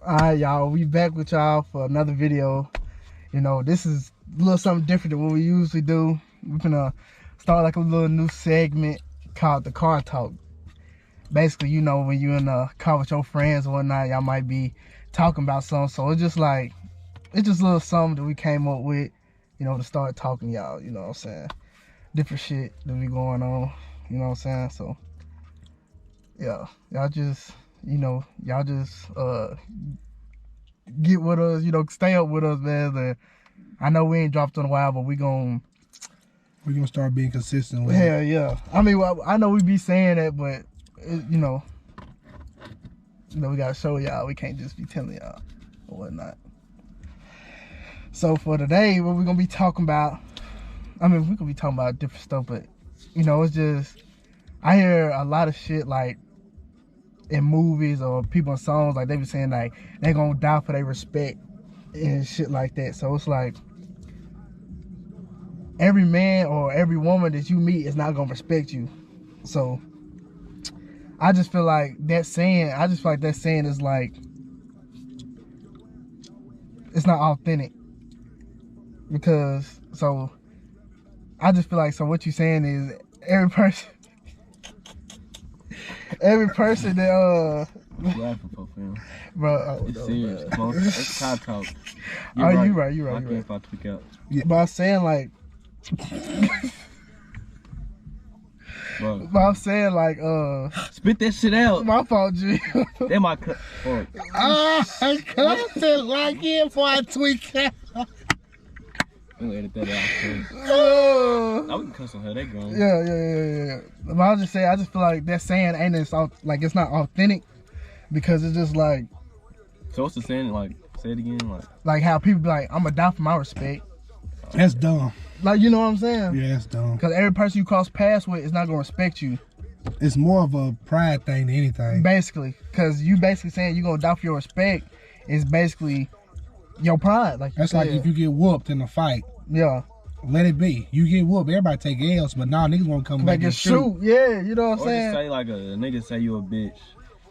Alright, y'all, we back with y'all for another video. You know, this is a little something different than what we usually do. We're gonna start like a little new segment called the car talk. Basically, you know, when you're in a car with your friends or whatnot, y'all might be talking about something. So it's just a little something that we came up with, you know, to start talking y'all, you know what I'm saying? Different shit that be going on, you know what I'm saying? So yeah, y'all just get with us, you know, stay up with us, man. And I know we ain't dropped in a while, but we're gonna start being consistent with it. Yeah. I mean, I know we be saying that, but you know, we gotta show y'all. We can't just be telling y'all or whatnot. So for today, what we're gonna be talking about, I mean, we could be talking about different stuff, but you know, it's just, I hear a lot of shit like in movies or people in songs, like they be saying like they gonna die for their respect and shit like that. So it's like every man or every woman that you meet is not gonna respect you. So I just feel like that saying is like, it's not authentic. Because so I just feel like, so what you saying is every person that laughing for film. Bro, it's serious. It's car talk. You right. I can't if I tweak out. Yeah, but I'm saying like Bro. but I'm saying like spit that shit out. My fault, G. That my cut. I cut it like it before I tweak out. I'm gonna edit that out. I wouldn't cuss on her. They grown. Yeah. But I just feel like that saying ain't like it's not authentic, because it's just like. So what's the saying? Like, say it again. Like how people be like, I'm gonna die for my respect. That's dumb. Like, you know what I'm saying? Yeah, that's dumb. Because every person you cross paths with is not gonna respect you. It's more of a pride thing than anything. Basically, because you basically saying you gonna die for your respect is basically your pride. Like that's like if you get whooped in a fight. Yeah. Let it be. You get whooped, everybody take L's, but now niggas won't come back and shoot. Yeah, you know what I'm saying? Or just say like a nigga say you a bitch.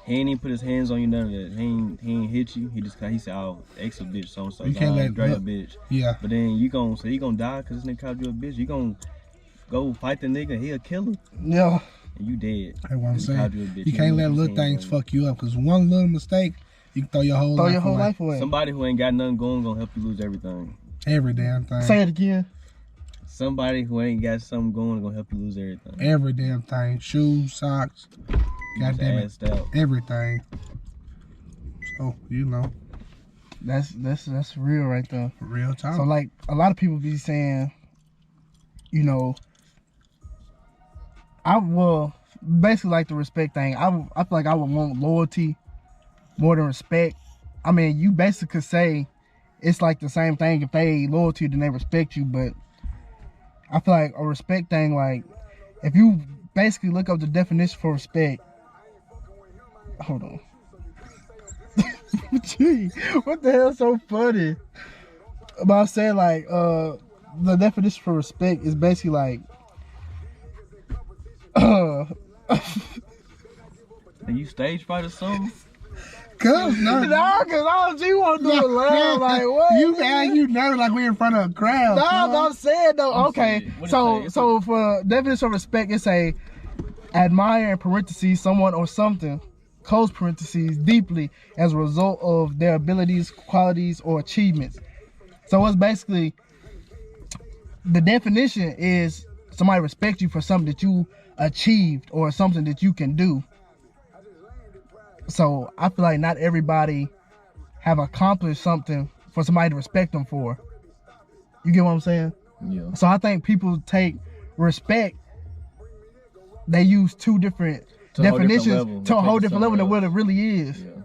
He ain't even put his hands on you, none of that. He ain't hit you. He said, oh, X a bitch, so and so. You can't let Dre a bitch. Yeah. But then you gonna say he gonna die because this nigga called you a bitch. You gonna go fight the nigga, he a killer. Yeah. And you dead. That's what I'm saying. You can't let little things fuck you up, because one little mistake, you can throw your whole life away. Somebody who ain't got nothing going gonna help you lose everything. Every damn thing. Say it again. Somebody who ain't got something going gonna help you lose everything. Every damn thing. Shoes, socks, goddamn it, everything. So you know, that's real right there. Real time. So like a lot of people be saying, you know, I will basically like the respect thing. I feel like I would want loyalty more than respect. I mean, you basically could say it's like the same thing. If they loyalty, then they respect you. But I feel like a respect thing, like if you basically look up the definition for respect. Hold on. Gee, what the hell is so funny? But I'm saying like the definition for respect is basically like Are you stage fright or something? Cause no, cause you want to do it loud, like what? You nervous like we in front of a crowd. No, I'm saying though. Okay, so for definition of respect, it's a admire in parentheses someone or something, close parentheses, deeply as a result of their abilities, qualities, or achievements. So it's basically, the definition is somebody respects you for something that you achieved or something that you can do. So I feel like not everybody have accomplished something for somebody to respect them for. You get what I'm saying? Yeah. So I think people take respect, they use two different definitions to a whole different level than what it really is. Yeah.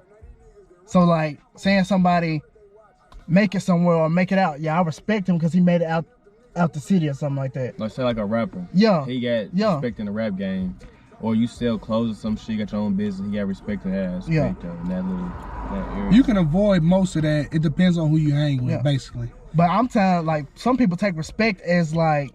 So like saying somebody make it somewhere or make it out, yeah, I respect him because he made it out the city or something like that. Like say like a rapper. Yeah. He got respect in the rap game. Or you sell clothes or some shit, you got your own business, you got respect in that aspect in that area. You can avoid most of that. It depends on who you hang with, basically. But I'm telling, like, some people take respect as like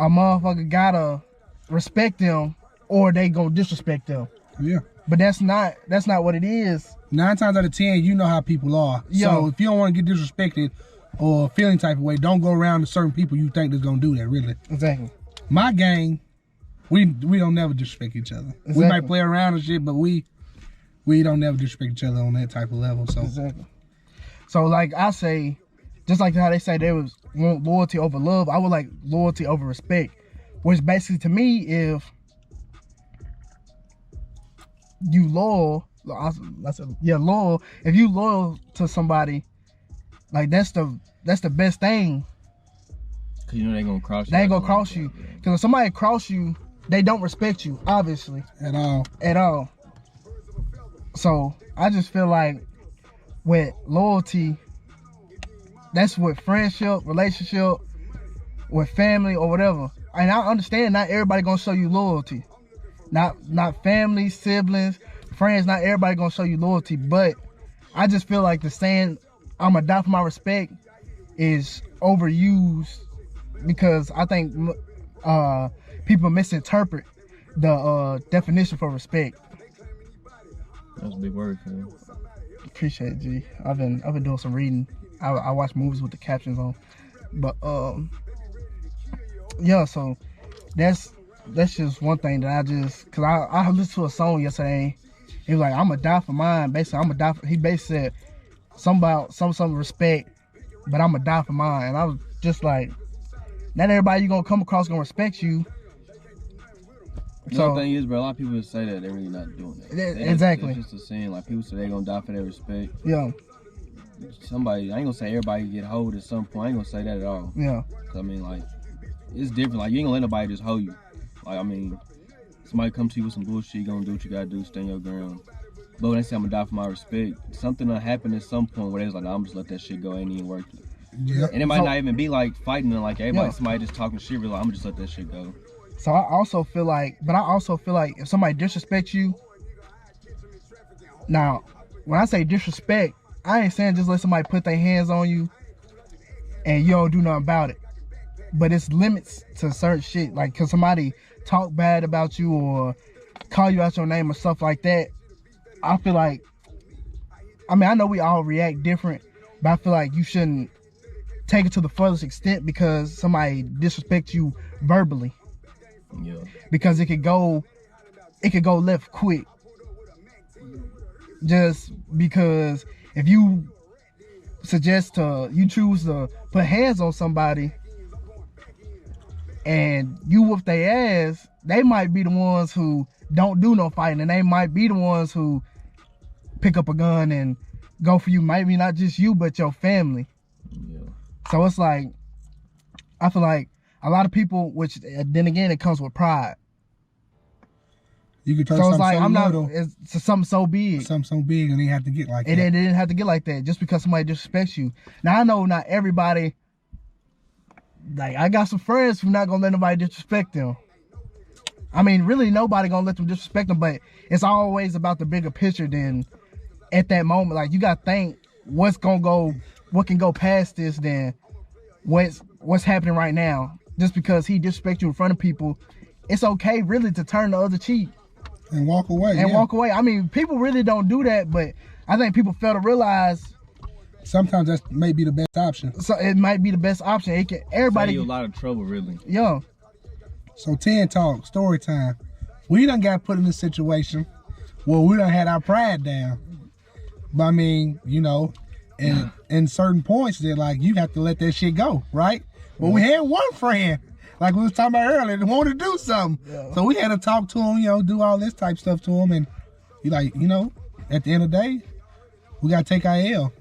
a motherfucker gotta respect them or they gonna disrespect them. Yeah. But that's not what it is. 9 times out of 10, you know how people are. So if you don't want to get disrespected or feeling type of way, don't go around to certain people you think that's gonna do that. Really. Exactly. My gang, we don't never disrespect each other. Exactly. We might play around and shit, but we don't never disrespect each other on that type of level. So exactly. So like I say, just like how they say they was want loyalty over love, I would like loyalty over respect. Which basically to me, if you loyal, loyal. If you loyal to somebody, like that's the best thing. Cause you know they gonna cross you. They ain't gonna cross you. Cause if somebody cross you, they don't respect you, obviously. At all. So I just feel like with loyalty, that's with friendship, relationship, with family or whatever. And I understand not everybody gonna show you loyalty. Not family, siblings, friends, not everybody gonna show you loyalty. But I just feel like the saying, I'm gonna die for my respect, is overused because I think people misinterpret the definition for respect. That's a big word for you. Appreciate it, G. I've been doing some reading. I watch movies with the captions on. But yeah, so that's just one thing that cause I listened to a song yesterday. He was like, I'm gonna die for mine. Basically, I'm gonna die for, he basically said something about some respect, but I'm gonna die for mine. And I was just like, not everybody you gonna come across gonna respect you. The thing is, bro, a lot of people say that they're really not doing that. Exactly. It's just a saying, like people say they're gonna die for their respect. Yeah. Somebody, I ain't gonna say everybody get hold at some point. I ain't gonna say that at all. Yeah. I mean, like, it's different. Like, you ain't gonna let nobody just hold you. Like, I mean, somebody come to you with some bullshit, you gonna do what you gotta do, stand your ground. But when they say I'm gonna die for my respect, something will happen at some point where they was like, nah, I'm just let that shit go, ain't even worth it. Yeah. And it might not even be like fighting and like everybody, somebody just talking shit, like, I'm gonna just let that shit go. So I also feel like if somebody disrespects you, now, when I say disrespect, I ain't saying just let somebody put their hands on you and you don't do nothing about it. But it's limits to certain shit. Like, cause somebody talk bad about you or call you out your name or stuff like that, I feel like, I mean, I know we all react different, but I feel like you shouldn't take it to the furthest extent because somebody disrespects you verbally. Yeah. Because it could go left quick. Just because if you choose to put hands on somebody and you whoop their ass, they might be the ones who don't do no fighting, and they might be the ones who pick up a gun and go for you. Maybe not just you, but your family. Yeah. So it's like, I feel like a lot of people, which then again, it comes with pride. You could turn something like, so little. It's something so big. Something so big and they have to get like that. And they didn't have to get like that just because somebody disrespects you. Now, I know not everybody, like, I got some friends who not gonna let nobody disrespect them. I mean, really, nobody gonna let them disrespect them, but it's always about the bigger picture than at that moment. Like, you gotta think what can go past this than what's happening right now. Just because he disrespects you in front of people, it's okay really to turn the other cheek. And walk away. Walk away. I mean, people really don't do that, but I think people fail to realize sometimes that may be the best option. So it might be the best option. It can everybody save you a lot of trouble, really. Yeah. So 10 talk, story time. We done got put in this situation where we done had our pride down. But I mean, you know, in certain points that like you have to let that shit go, right? But we had one friend, like we was talking about earlier, that wanted to do something. Yeah. So we had to talk to him, you know, do all this type stuff to him, and he like, you know, at the end of the day, we gotta take our L.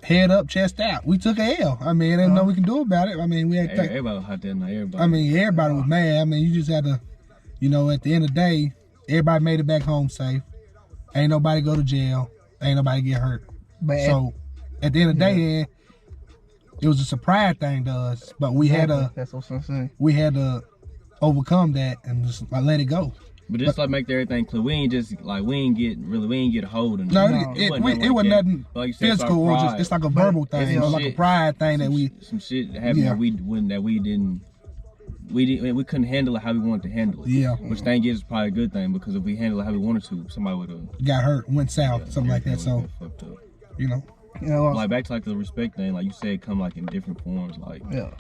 Head up, chest out. We took a L. I mean, there's nothing we can do about it. I mean, we had to everybody was hot that night. Everybody. I mean, everybody was mad. I mean, you just had to, you know, at the end of the day, everybody made it back home safe. Ain't nobody go to jail. Ain't nobody get hurt. But so at the end of the day, it was just a pride thing to us. But we had to, that's what I'm saying. We had to overcome that and just like let it go. But just like make everything clear, we ain't get a hold of it. No, it wasn't nothing like physical. It's like a verbal thing, you know, like a pride thing that we. Some shit happened that we we couldn't handle it how we wanted to handle it. Yeah. Which thing is probably a good thing, because if we handle it how we wanted to, somebody would have Got hurt, went south, something like that. So, fucked up. you know. You know, Like back to like the respect thing, like you said, come like in different forms. Like yeah,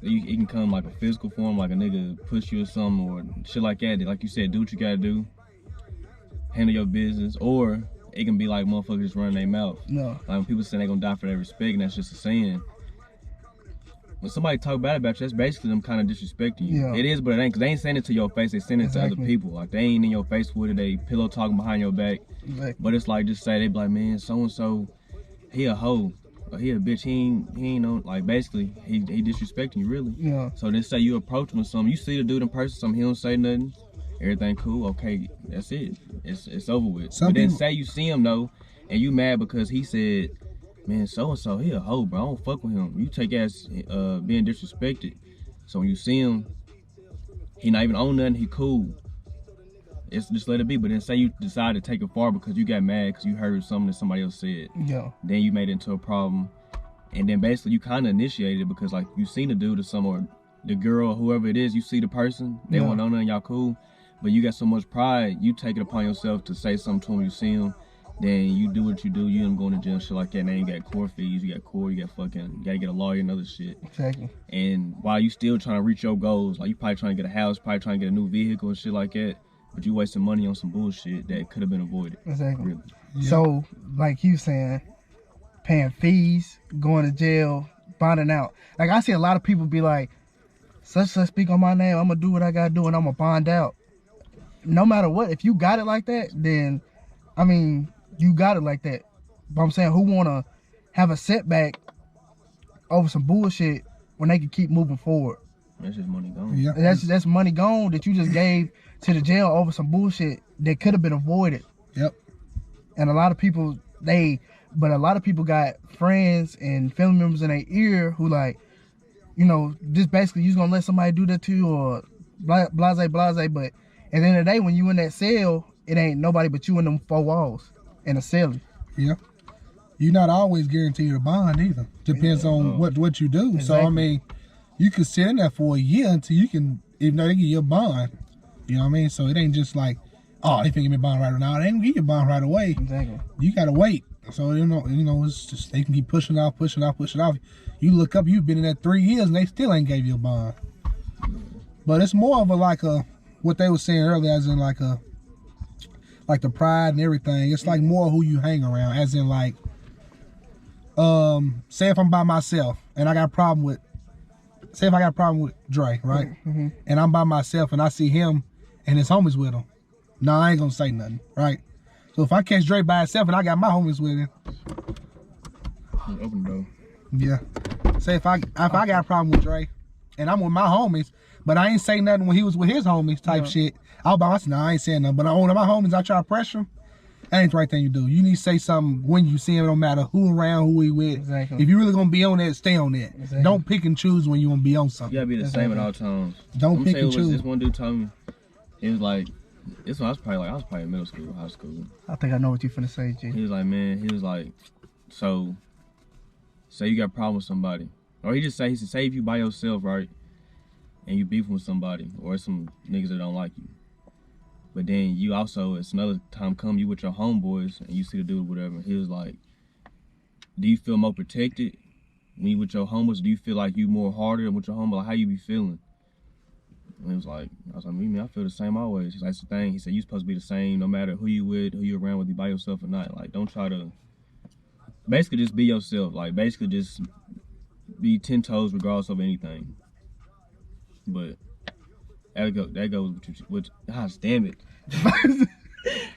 it can come like a physical form, like a nigga push you or something, or shit like that. Like you said, do what you gotta do, handle your business, or it can be like motherfuckers just running their mouth. no, Like when people say they gonna die for their respect, and that's just a saying. When somebody talk bad about you, that's basically them kind of disrespecting you. Yeah. It is, but it ain't, because they ain't saying it to your face, they saying it to other Exactly. people. Like they ain't in your face with it, they pillow talking behind your back. exactly. But it's like, just say, they be like, man, so-and-so, he a hoe, or he a bitch, he ain't no, like basically, he disrespecting you really. Yeah, So then say you approach him or something, you see the dude in person, something, he don't say nothing, everything cool, okay, that's it. It's over with. Some But then people- say you see him though, and you mad because he said, man, so-and-so, he a hoe, bro, I don't fuck with him. You take as being disrespected. So when you see him, he not even on nothing, he cool. It's just let it be. But then say you decide to take it far because you got mad because you heard something that somebody else said. yeah, Then you made it into a problem. And then basically you kind of initiated it because like you seen the dude or some, or the girl or whoever it is, you see the person, they Yeah. want on nothing, y'all cool. But you got so much pride, you take it upon yourself to say something to him, you see him, then you do what you do, you end up going to jail, shit like that. Now you got court fees, you got court, you got fucking, you gotta get a lawyer and other shit. exactly. And while you still trying to reach your goals, like you probably trying to get a house, probably trying to get a new vehicle and shit like that, but you wasting money on some bullshit that could have been avoided. Exactly. Really. Yeah. So, like you saying, paying fees, going to jail, bonding out. Like I see a lot of people be like, such speak on my name, I'm gonna do what I gotta do and I'm gonna bond out. No matter what, if you got it like that, then I mean, you got it like that. But I'm saying, who wanna have a setback over some bullshit when they can keep moving forward? That's just money gone. Yeah. That's money gone that you just gave to the jail over some bullshit that could have been avoided. Yep. And a lot of people but a lot of people got friends and family members in their ear who like, you know, just basically you gonna let somebody do that to you or blase. But at the end of the day, when you in that cell, it ain't nobody but you in them four walls in a cell. Yeah. You're not always guaranteed a bond either. Depends on what you do. So I Exactly. mean, you could sit in there for a year until you can, even though they give you a bond. You know what I mean? So it ain't just like, oh, they finna give me a bond right now. They ain't gonna give you a bond right away. Exactly. You gotta wait. So you know, it's just they can keep pushing off. You look up, you've been in there 3 years and they still ain't gave you a bond. But it's more of a what they were saying earlier, as in like the pride and everything. It's like more who you hang around, as in like, say if I'm by myself and I got a problem with, say if I got a problem with Dre, right? Mm-hmm. And I'm by myself and I see him and his homies with him. No, I ain't gonna say nothing, right? So if I catch Dre by himself and I got my homies with him, Open the door. yeah. Say if I got a problem with Dre and I'm with my homies, but I ain't say nothing when he was with his homies type Yeah. shit. I'll by myself, no, I ain't saying nothing. But I one of my homies, I try to pressure him. That ain't the right thing to do. You need to say something when you see him, no matter who around, who he with. Exactly. If you really gonna be on that, stay on that. Exactly. Don't pick and choose when you wanna be on You something. gotta be the same at all times. Don't I'm pick saying and choose. This one dude told me, it was like, this one I was probably in middle school, high school. I think I know what you finna say, G. He was like, so, say you got a problem with somebody. Or he said, say if you by yourself, right, and you beefing with somebody, or some niggas that don't like you. But then you also, it's another time come, you with your homeboys, and you see the dude, whatever. He was like, do you feel more protected when you with your homies? Do you feel like you more harder with your homies? Like, how you be feeling? And he was like, I was like, me, I feel the same always. He's like, that's the thing. He said, you supposed to be the same no matter who you with, who you around, whether you by yourself or not. Like, don't try to, basically just be yourself. Like, basically just be 10 toes regardless of anything. But that goes with gosh damn it.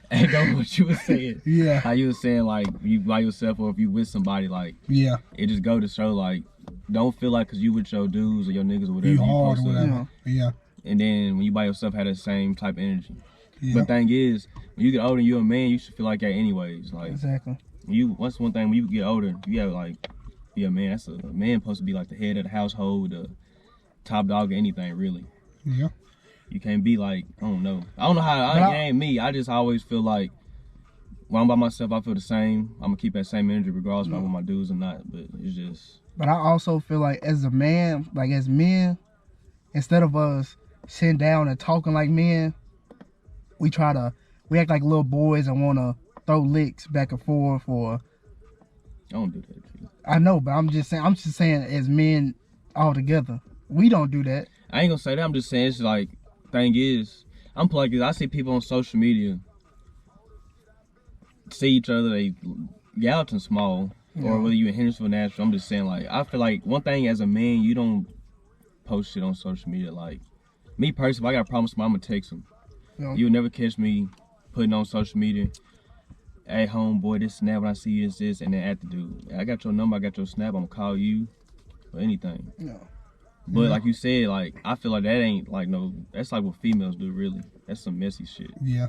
That goes what you were saying. Yeah. How you were saying, like, you by yourself or if you with somebody, like, Yeah. it just go to show, like, don't feel like because you with your dudes or your niggas or whatever, You hard or supposed to- whatever. Yeah. and then when you by yourself have that same type of energy. Yeah. But thing is, when you get older and you're a man, you should feel like that anyways. Like, Exactly. once one thing, when you get older, you gotta like be a man. That's a man supposed to be like the head of the household, the top dog of anything, really. Yeah. You can't be like, I don't know how, But it ain't me. I just always feel like when I'm by myself, I feel the same. I'm gonna keep that same energy regardless if I'm with my dudes or not. But it's just, But I also feel like as a man, like as men, instead of us sitting down and talking like men, we act like little boys and want to throw licks back and forth. Or I don't do that, kid. I know, but I'm just saying as men all together, we don't do that. I ain't gonna say that. I'm just saying, it's like, thing is, I'm like this. I see people on social media see each other, they Gallatin small, or whether you in Hendersonville, Nashville. I'm just saying, like, I feel like one thing as a man, you don't post shit on social media. Like, me personally, if I got a problem with somebody, I'm gonna text them. Yeah. You would never catch me putting on social media, hey homeboy, this snap, when I see you is this, and then at the dude, I got your number, I got your snap, I'm gonna call you or anything. Yeah. But like you said, like, I feel like that ain't like that's like what females do, really. That's some messy shit. Yeah.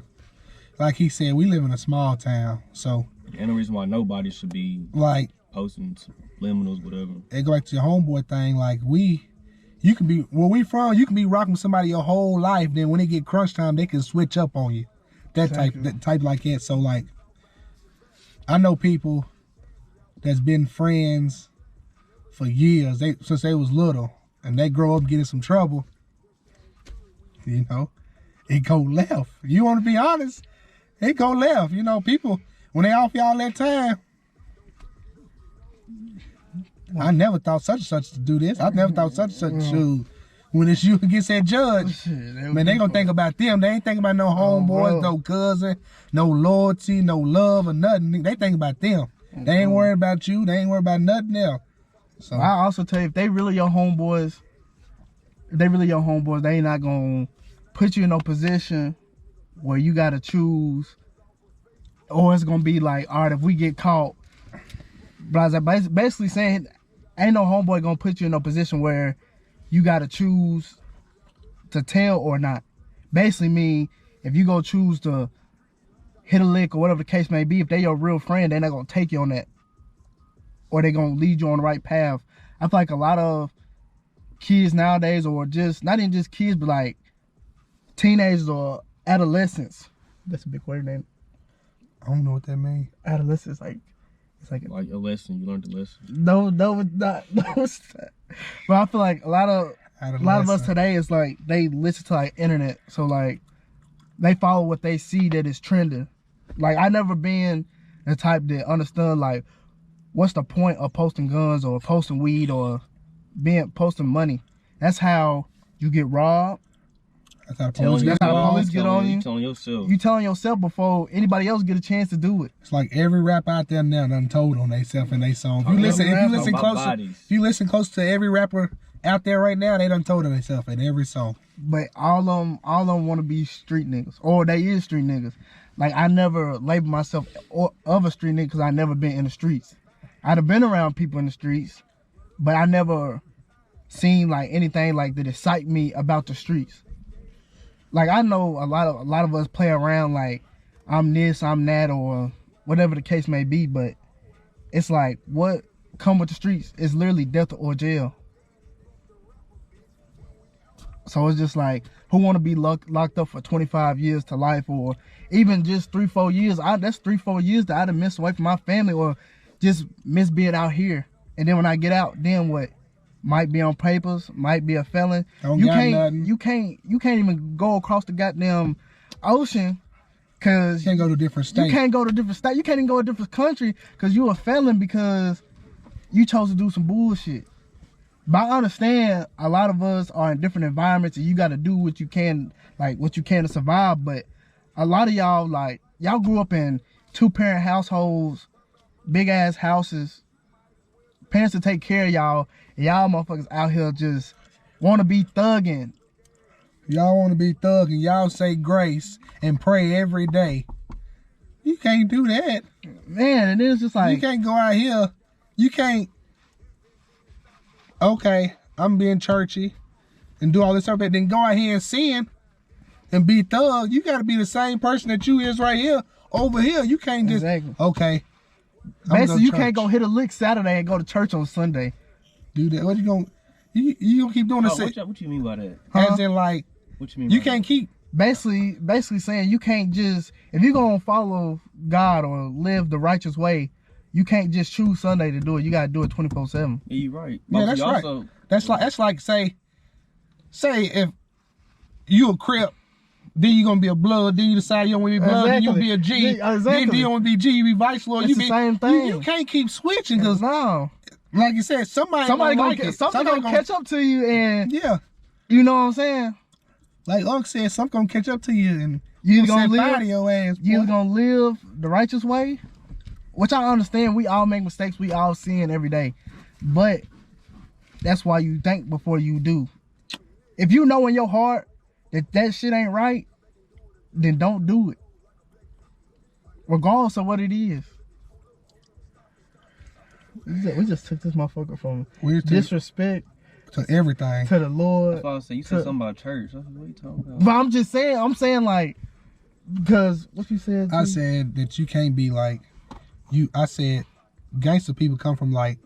Like he said, we live in a small town, so. And the reason why nobody should be like posting subliminals, whatever. It go back to your homeboy thing. Like you can be where we from. You can be rocking with somebody your whole life. Then when it get crunch time, they can switch up on you. That type like that. So like, I know people that's been friends for years. Since they was little, and they grow up getting some trouble. You know, it go left. You want to be honest? It go left. You know, people when they off y'all that time. I never thought such and such to do this. I never thought such and such to. When it's you against that judge, man, they gonna think about them. They ain't thinking about no homeboys, no cousin, no loyalty, no love or nothing. They think about them. They ain't worried about you. They ain't worried about nothing else. So I also tell you, if they really your homeboys, they ain't not gonna put you in no position where you gotta choose, or it's gonna be like, all right, if we get caught, basically saying, ain't no homeboy gonna put you in a position where you gotta choose to tell or not. Basically mean, if you go choose to hit a lick or whatever the case may be, if they your real friend, they're not gonna take you on that, or they gonna lead you on the right path. I feel like a lot of kids nowadays, or just not even just kids, but like teenagers or adolescents. That's a big word, name. I don't know what that means. Adolescents, like it's like a lesson. You learned the lesson. No, it's not. But I feel like a lot of us today is like they listen to like internet, so like they follow what they see that is trending. Like I never been the type that understood like what's the point of posting guns or posting weed or posting money. That's how you get robbed. That's how the police get on you. Telling yourself. You telling yourself before anybody else get a chance to do it. It's like every rapper out there now done told on themselves in their song. If you listen close to every rapper out there right now, they done told on themselves in every song. But all of them want to be street niggas, or they is street niggas. Like I never label myself of a street nigga because I never been in the streets. I'd have been around people in the streets, but I never seen like anything like that excite me about the streets. Like I know a lot of us play around like I'm this, I'm that, or whatever the case may be, but it's like what come with the streets is literally death or jail. So it's just like, who want to be locked up for 25 years to life, or even just 3-4 years? That's 3-4 years that I'd have missed away from my family, or just miss being out here. And then when I get out, then what? Might be on papers, might be a felon. You can't even go across the goddamn ocean because you can't go to a different state. You can't go to a different state. You can't even go to a different country because you a felon because you chose to do some bullshit. But I understand a lot of us are in different environments and you got to do what you can, like what you can to survive. But a lot of y'all, like y'all grew up in 2-parent households, big ass houses, parents to take care of y'all. Y'all motherfuckers out here just want to be thugging. Y'all want to be thugging. Y'all say grace and pray every day. You can't do that. Man, and then it's just like... You can't go out here. You can't... Okay, I'm being churchy and do all this stuff, but then go out here and sin and be thug. You got to be the same person that you is right here. Over here, you can't just... Exactly. Okay. Basically, you can't go hit a lick Saturday and go to church on Sunday. Do that. What you gonna keep doing the what you mean by that? As in like what you mean? You can't keep basically saying you can't just, if you're gonna follow God or live the righteous way, you can't just choose Sunday to do it. You gotta do it 24/7. Yeah, you're right. Yeah, that's right. That's like say say if you a Crip, then you gonna be a Blood, then you decide you don't want to be Blood, then you be a G, then you want to be G, you be Vice Lord. It's the same thing. You can't keep switching because, no, like you said, somebody gonna catch up to you, and yeah, you know what I'm saying. Like Unc said, something gonna catch up to you, and you gonna live your ass. You gonna live the righteous way, which I understand. We all make mistakes. We all sin every day, but that's why you think before you do. If you know in your heart that shit ain't right, then don't do it, regardless of what it is. We just took this motherfucker from disrespect to everything to the Lord. That's why I said you said something about church. What are you talking about? But I'm saying like, because what you said. I said that you can't be like you. I said gangster people come from like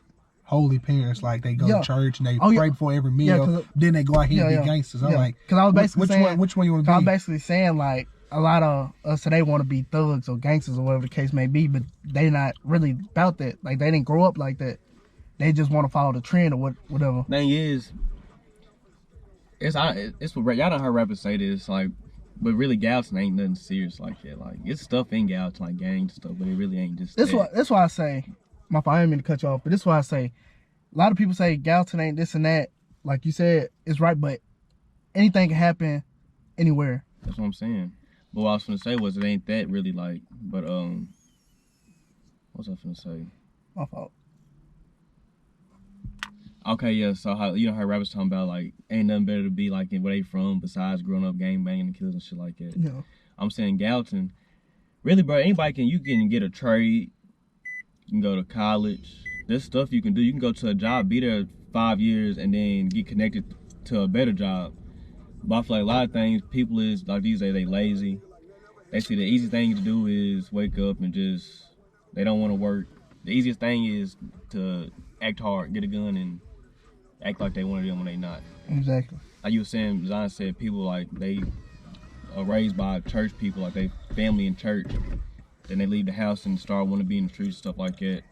holy parents, like they go to church and they pray before every meal. Then they go out here and be gangsters. I'm like, because I was basically saying, which one you want to be? I was basically saying like a lot of us today want to be thugs or gangsters or whatever the case may be, but they not really about that. Like they didn't grow up like that. They just want to follow the trend or whatever. Thing is, it's what y'all done heard rappers say this, like, but really Gallatin ain't nothing serious like that. Like it's stuff in Gallatin, like gang stuff, but it really ain't just. That's why I say, my fault, I didn't mean to cut you off, but this is why I say, a lot of people say Gallatin ain't this and that. Like you said, it's right, but anything can happen anywhere. That's what I'm saying. But what I was gonna say was it ain't that really like, but what was I gonna say? My fault. Okay, yeah. So how how rappers talking about like ain't nothing better to be like where they from besides growing up gang banging and killers and shit like that. Yeah. I'm saying Gallatin, really, bro. Anybody can get a trade. You can go to college. There's stuff you can do. You can go to a job, be there 5 years, and then get connected to a better job. But I feel like a lot of things, people is like these days they lazy. They see the easy thing to do is wake up and just they don't want to work. The easiest thing is to act hard, get a gun, and act like they one of them when they not. Exactly. Like you were saying, Zion said people like they are raised by church people, like they family in church. Then they leave the house and start wanting to be in the streets, stuff like that.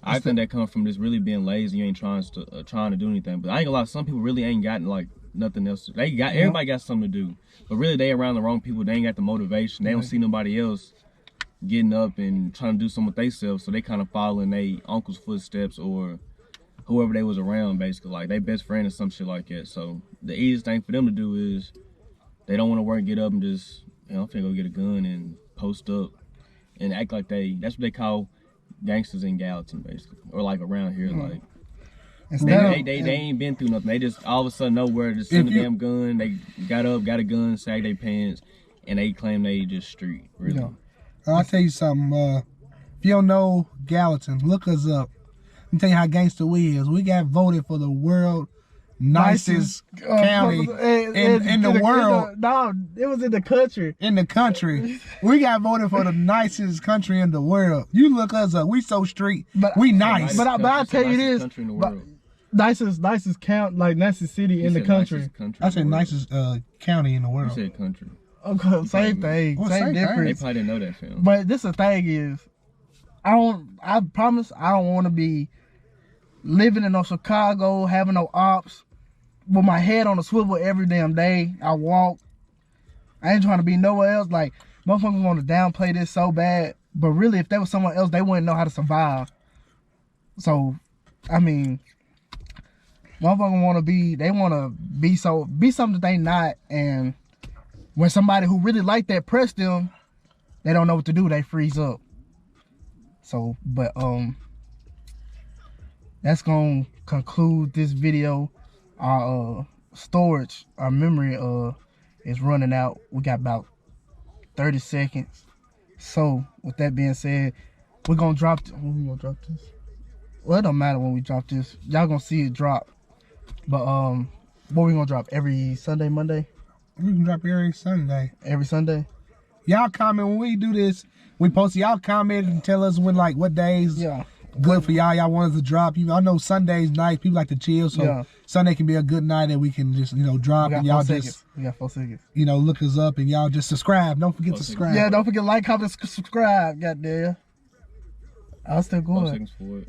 I think that comes from just really being lazy. You ain't trying to do anything. But I ain't gonna lie, some people really ain't got like nothing else. Everybody got something to do. But really, they around the wrong people. They ain't got the motivation. They don't see nobody else getting up and trying to do something with themselves. So they kind of follow in their uncle's footsteps or whoever they was around, basically. Like they best friend or some shit like that. So the easiest thing for them to do is they don't want to work, get up and just, I'm finna go get a gun and post up and act like that's what they call gangsters in Gallatin, basically, or like around here, like they ain't been through nothing. They just all of a sudden nowhere just send a damn gun. They got up, got a gun, sag their pants, and they claim they just street. Really, I'll tell you something. If you don't know Gallatin, look us up. Let me tell you how gangster we is. We got voted for the world nicest county in the world. No, it was in the country. In the country. We got voted for the nicest country in the world. You look us up. We so street. We nice. But I'll tell you this. Nicest count, like nicest city in the country. I said nicest county in the world. You said country. Okay, same thing. Same difference. They probably didn't know that, film. But this the thing is, I promise I don't want to be living in no Chicago, having no ops, with my head on a swivel every damn day. I walk. I ain't trying to be nowhere else. Like, motherfuckers want to downplay this so bad. But really, if there was someone else, they wouldn't know how to survive. So, I mean, motherfuckers want to be something that they not. And when somebody who really like that press them, they don't know what to do. They freeze up. So, but, that's going to conclude this video. Our storage, our memory is running out. We got about 30 seconds. So with that being said, we're gonna drop when we gonna drop this. Well, it don't matter when we drop this. Y'all gonna see it drop. But what we gonna drop every Sunday, Monday? We can drop every Sunday. Every Sunday? Y'all comment when we do this. We post, y'all comment and tell us when, like, what days good for y'all. Y'all want us to drop. You know, I know Sunday's nice. People like to chill, so Sunday can be a good night that we can just, drop and y'all just. We got 4 seconds. Look us up and y'all just subscribe. Don't forget to subscribe. Yeah, don't forget to like, comment, subscribe. Goddamn. I was still going. 4 seconds for it.